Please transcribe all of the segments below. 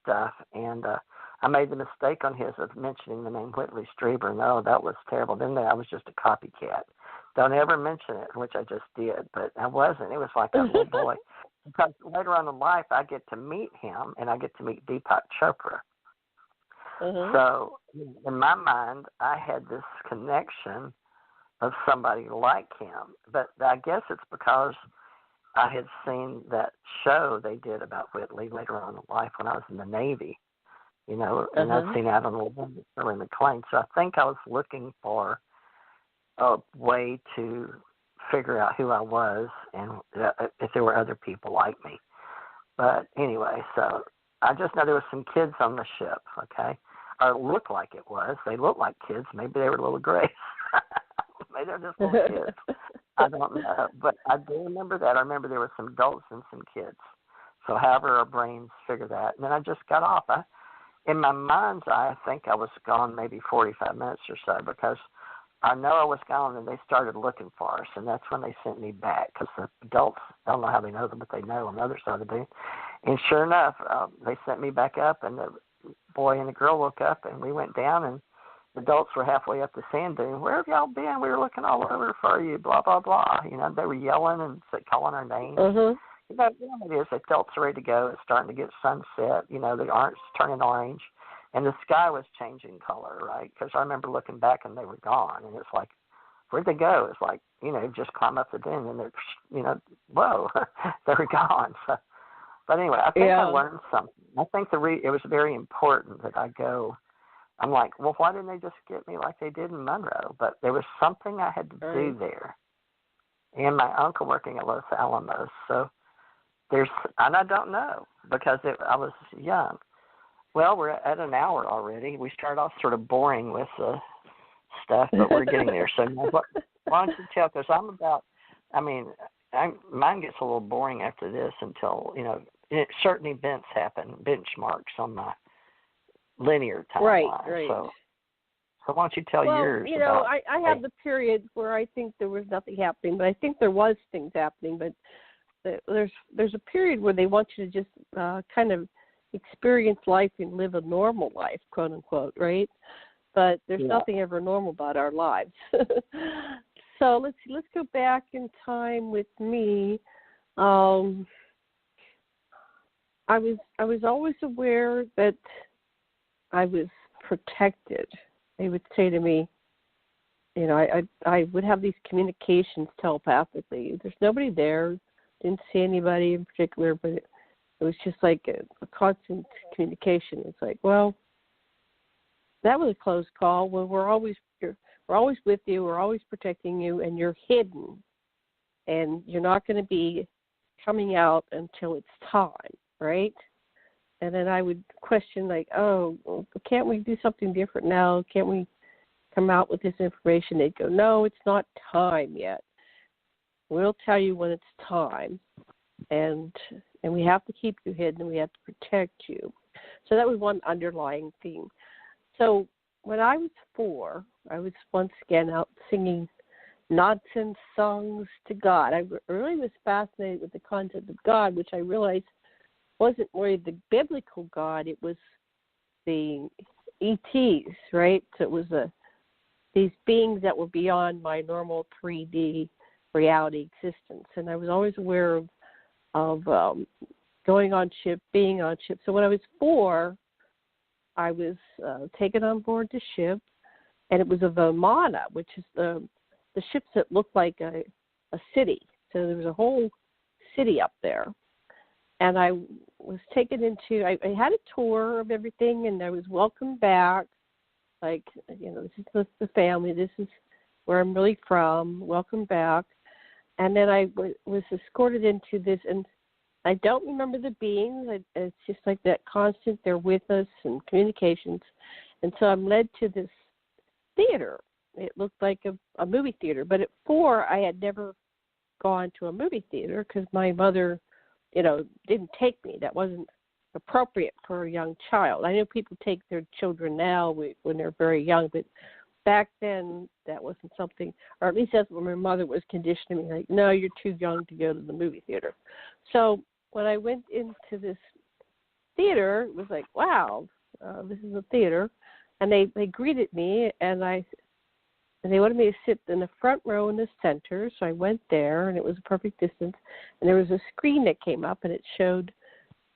stuff, and I made the mistake on his of mentioning the name Whitley Strieber. No, that was terrible. Then I was just a copycat. Don't ever mention it, which I just did, but I wasn't. It was like a little boy. Because later on in life, I get to meet him, and I get to meet Deepak Chopra. So in my mind, I had this connection of somebody like him. But I guess it's because I had seen that show they did about Whitley later on in life when I was in the Navy, and I'd seen that on the little Shirley MacLaine. So I think I was looking for a way to figure out who I was and if there were other people like me. But anyway, so I just know there were some kids on the ship, okay? Or it looked like it was. They looked like kids. Maybe they were little grays. Maybe they're just little kids. I don't know. But I do remember that. I remember there were some adults and some kids. So however our brains figure that. And then I just got off. In my mind's eye, I think I was gone maybe 45 minutes or so because I know I was gone and they started looking for us. And that's when they sent me back because the adults, I don't know how they know them, but they know on the other side of the beam. And sure enough, they sent me back up and the boy and the girl woke up and we went down and the adults were halfway up the sand dune. Where have y'all been? We were looking all over for you, blah, blah, blah. They were yelling and calling our names. You know what it is. The adults are ready to go. It's starting to get sunset. The orange turning orange. And the sky was changing color, right? Because I remember looking back and they were gone. And it's like, where'd they go? It's like, just climb up the dune and they're, whoa, they were gone. So, but anyway, I think I learned something. I think it was very important that I go. I'm like, well, why didn't they just get me like they did in Monroe? But there was something I had to do there. And my uncle working at Los Alamos. So and I don't know because I was young. Well, we're at an hour already. We started off sort of boring with stuff, but we're getting there. So why don't you tell, because mine gets a little boring after this until, certain events happen, benchmarks on my linear timeline. Right. So why don't you tell yours about... I have the period where I think there was nothing happening, but I think there was things happening, but there's a period where they want you to just kind of experience life and live a normal life, quote unquote, right? But there's nothing ever normal about our lives. So let's go back in time with me. I was always aware that I was protected. They would say to me, I would have these communications telepathically. There's nobody there. Didn't see anybody in particular, but it was just like a constant communication. It's like, well, that was a close call. Well, we're always with you. We're always protecting you, and you're hidden, and you're not going to be coming out until it's time, right? And then I would question, like, oh, well, can't we do something different now? Can't we come out with this information? They'd go, no, it's not time yet. We'll tell you when it's time, and we have to keep you hidden, and we have to protect you. So that was one underlying theme. So when I was 4, I was once again out singing nonsense songs to God. I really was fascinated with the concept of God, which I realized wasn't really the biblical God. It was the ETs, right? So it was these beings that were beyond my normal 3D reality existence. And I was always aware of going on ship, being on ship. So when I was 4, I was taken on board the ship, and it was a Vimana, which is the ships that look like a city. So there was a whole city up there. And I was taken into, I had a tour of everything, and I was welcomed back. Like, this is the family. This is where I'm really from. Welcome back. And then I was escorted into this, and I don't remember the beings. It's just like that constant, they're with us and communications. And so I'm led to this theater. It looked like a movie theater. But at 4, I had never gone to a movie theater because my mother, didn't take me. That wasn't appropriate for a young child. I know people take their children now when they're very young, but back then that wasn't something, or at least that's what my mother was conditioning me, like, no, you're too young to go to the movie theater. So when I went into this theater, it was like, wow, this is a theater. And they greeted me, and they wanted me to sit in the front row in the center. So I went there, and it was a perfect distance. And there was a screen that came up, and it showed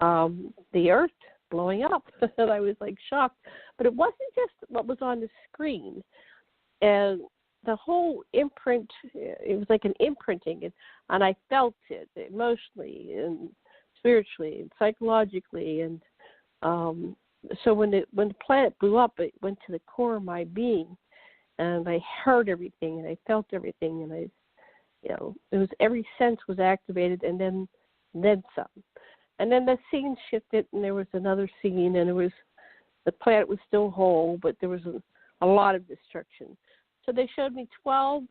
the Earth blowing up. And I was like shocked. But it wasn't just what was on the screen. And the whole imprint, it was like an imprinting, and I felt it emotionally and spiritually and psychologically. And so when the planet blew up, it went to the core of my being, and I heard everything, and I felt everything, and it was every sense was activated, and then some. And then the scene shifted, and there was another scene, and the planet was still whole, but there was a lot of destruction. So they showed me 12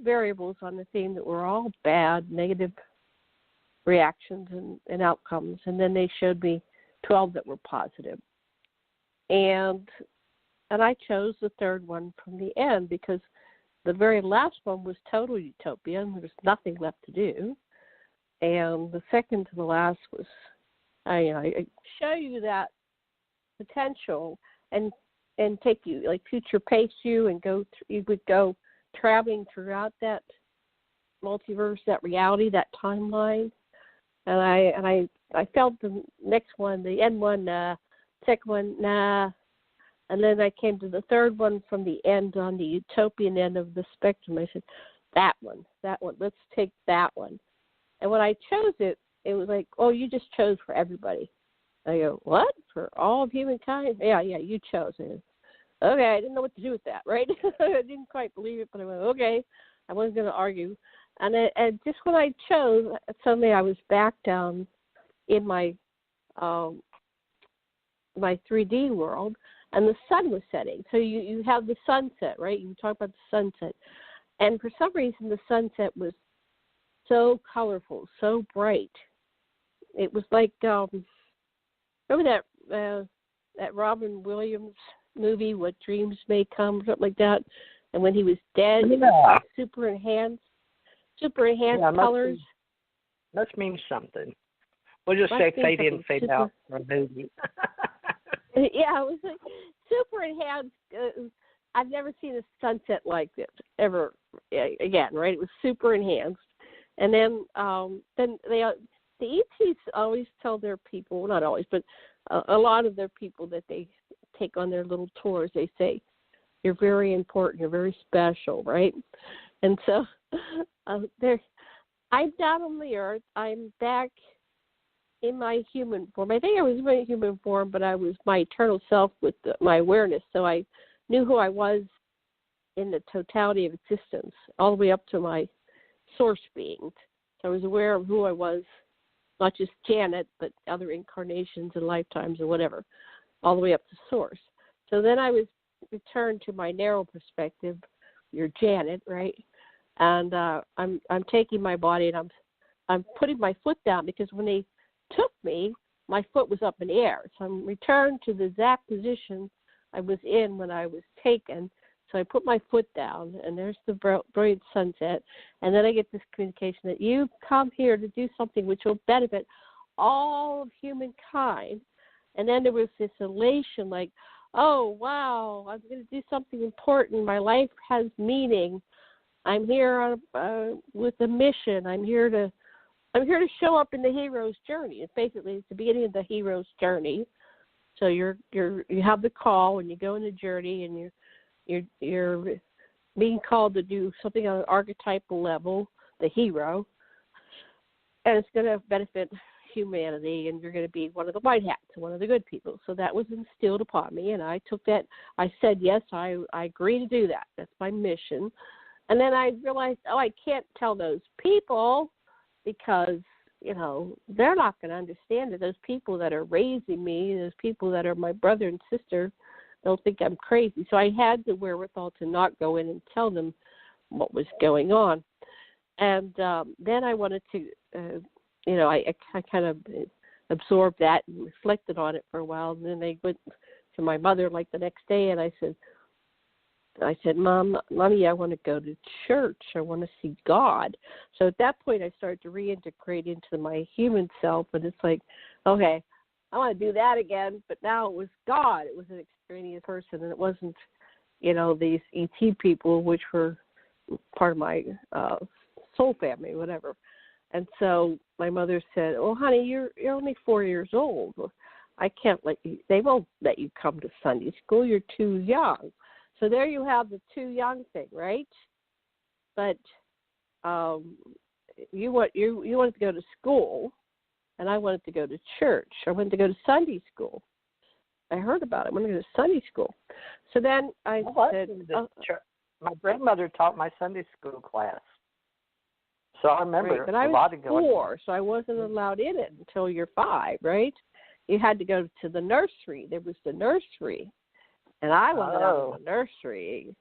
variables on the theme that were all bad, negative reactions and outcomes. And then they showed me 12 that were positive. And I chose the third one from the end because the very last one was total utopia and there was nothing left to do. And the second to the last was, I show you that potential and take you, like future pace you, and you would go traveling throughout that multiverse, that reality, that timeline. And I felt the next one, the end one, second one, nah. And then I came to the third one from the end on the utopian end of the spectrum. I said, that one, let's take that one. And when I chose it, it was like, oh, you just chose for everybody. I go, what? For all of humankind? Yeah, you chose it. Okay, I didn't know what to do with that, right? I didn't quite believe it, but I went, okay. I wasn't going to argue. And just when I chose, suddenly I was back down in my my 3D world, and the sun was setting. So you have the sunset, right? You talk about the sunset. And for some reason, the sunset was so colorful, so bright. It was like, remember that Robin Williams movie, What Dreams May Come, something like that? And when he was dead, yeah. super enhanced colors. Must mean something. We'll just say fade in, fade out for a movie. Yeah, it was like super enhanced. I've never seen a sunset like this ever again, right? It was super enhanced. And then the ETs always tell their people, not always, but a lot of their people that they take on their little tours, they say, you're very important, you're very special, right? And so I'm down on the earth. I'm back in my human form. I think I was in my human form, but I was my eternal self with my awareness. So I knew who I was in the totality of existence, all the way up to my source being. So I was aware of who I was, not just Janet, but other incarnations and lifetimes or whatever, all the way up to source. So then I was returned to my narrow perspective. You're Janet, right? And I'm taking my body and I'm putting my foot down, because when they took me, my foot was up in the air. So I'm returned to the exact position I was in when I was taken. So I put my foot down, and there's the brilliant sunset. And then I get this communication that you've come here to do something which will benefit all of humankind. And then there was this elation, like, oh, wow, I'm going to do something important. My life has meaning. I'm here with a mission. I'm here to show up in the hero's journey. It's basically the beginning of the hero's journey. So you have the call, and you go on the journey, and you're being called to do something on an archetypal level, the hero, and it's going to benefit humanity, and you're going to be one of the white hats, one of the good people. So that was instilled upon me, and I took that. I said, yes, I agree to do that. That's my mission. And then I realized, I can't tell those people, because, they're not going to understand it. Those people that are raising me, those people that are my brother and sister, they'll think I'm crazy. So I had the wherewithal to not go in and tell them what was going on. And then I wanted to, I kind of absorbed that and reflected on it for a while. And then they went to my mother like the next day, and I said, Mommy, I want to go to church. I want to see God. So at that point, I started to reintegrate into my human self, and it's like, okay, I want to do that again. But now it was God. It was an extraneous person, and it wasn't, these ET people, which were part of my soul family, whatever. And so my mother said, "Oh, honey, you're only 4 years old. I can't let you. They won't let you come to Sunday school. You're too young." So there you have the too young thing, right? But you wanted to go to school, and I wanted to go to church. I wanted to go to Sunday school. I heard about it. I wanted to go to Sunday school. So then I said, my grandmother taught my Sunday school class. So I remember but I was 4, so I wasn't allowed in it until you're 5, right? You had to go to the nursery. There was the nursery, and I wasn't out of the nursery.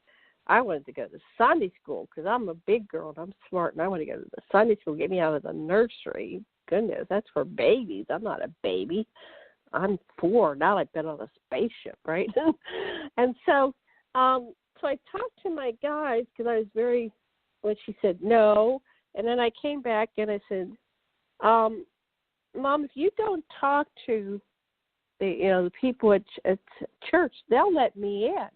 I wanted to go to Sunday school because I'm a big girl and I'm smart, and I want to go to the Sunday school. Get me out of the nursery. Goodness, that's for babies. I'm not a baby. I'm 4 now. I've been on a spaceship, right? And so I talked to my guys because I was when she said no. And then I came back and I said, Mom, if you don't talk to the people at church, they'll let me in.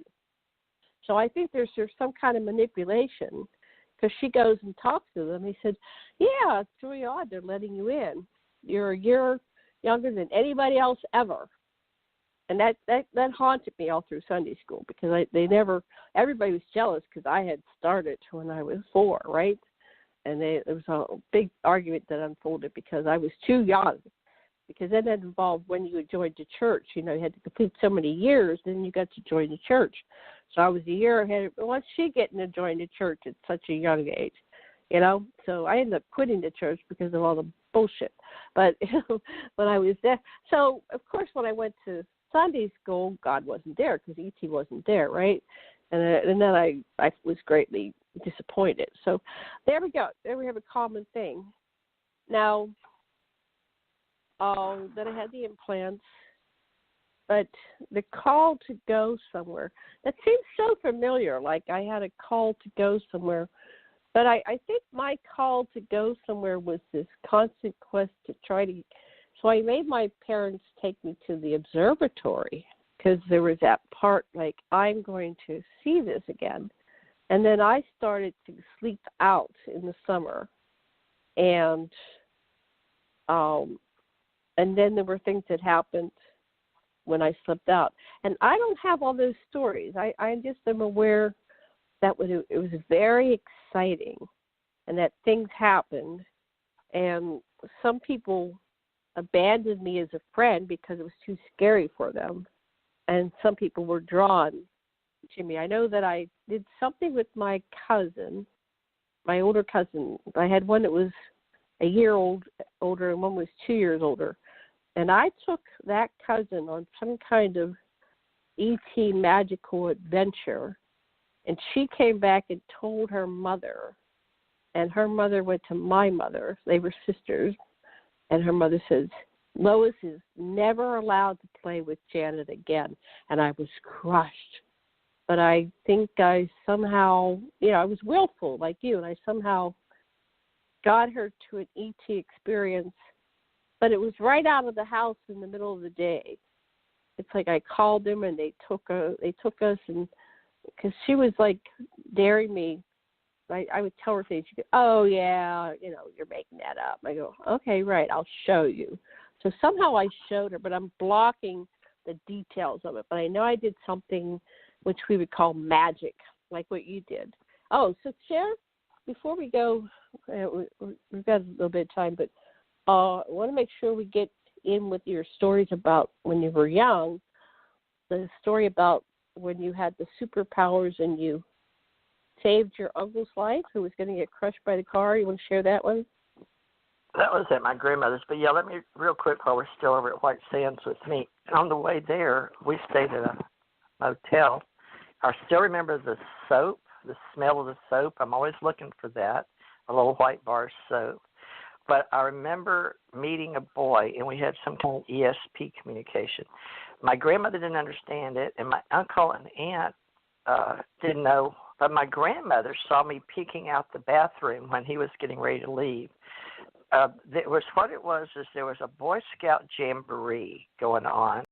So I think there's some kind of manipulation because she goes and talks to them. He said, yeah, it's really odd. They're letting you in. You're a year younger than anybody else ever. And that haunted me all through Sunday school because everybody was jealous because I had started when I was 4, right? And there was a big argument that unfolded because I was too young. Because then that involved when you had joined the church. You had to complete so many years, then you got to join the church. So I was a year ahead. What's she getting to join the church at such a young age? So I ended up quitting the church because of all the bullshit. But when I was there, so of course when I went to Sunday school, God wasn't there because E.T. wasn't there, right? And then I was greatly disappointed. So there we go. There we have a common thing. Now, then I had the implants, but the call to go somewhere, that seems so familiar, like I had a call to go somewhere. But I think my call to go somewhere was this constant quest to try to, so I made my parents take me to the observatory because there was that part like, I'm going to see this again. And then I started to sleep out in the summer. And then there were things that happened when I slept out. And I don't have all those stories. I just am aware that it was very exciting and that things happened. And some people abandoned me as a friend because it was too scary for them. And some people were drawn to me. I know that I did something with my cousin, my older cousin. I had one that was a year older and one was 2 years older. And I took that cousin on some kind of ET magical adventure. And she came back and told her mother. And her mother went to my mother. They were sisters. And her mother says, Lois is never allowed to play with Janet again. And I was crushed. But I think I somehow, I was willful like you, and I somehow got her to an ET experience. But it was right out of the house in the middle of the day. It's like I called them and they took us, and because she was like daring me. I would tell her things. She'd go, oh, yeah, you're making that up. I go, okay, right, I'll show you. So somehow I showed her, but I'm blocking the details of it. But I know I did something which we would call magic, like what you did. Oh, so Cher, before we go, we've got a little bit of time, but I want to make sure we get in with your stories about when you were young, the story about when you had the superpowers and you saved your uncle's life who was going to get crushed by the car. You want to share that one? That was at my grandmother's. But, yeah, let me, real quick, while we're still over at White Sands with me. On the way there, we stayed at a motel. I still remember the soap, the smell of the soap. I'm always looking for that, a little white bar soap. But I remember meeting a boy, and we had some kind of ESP communication. My grandmother didn't understand it, and my uncle and aunt didn't know. But my grandmother saw me peeking out the bathroom when he was getting ready to leave. there was what it was is there was a Boy Scout jamboree going on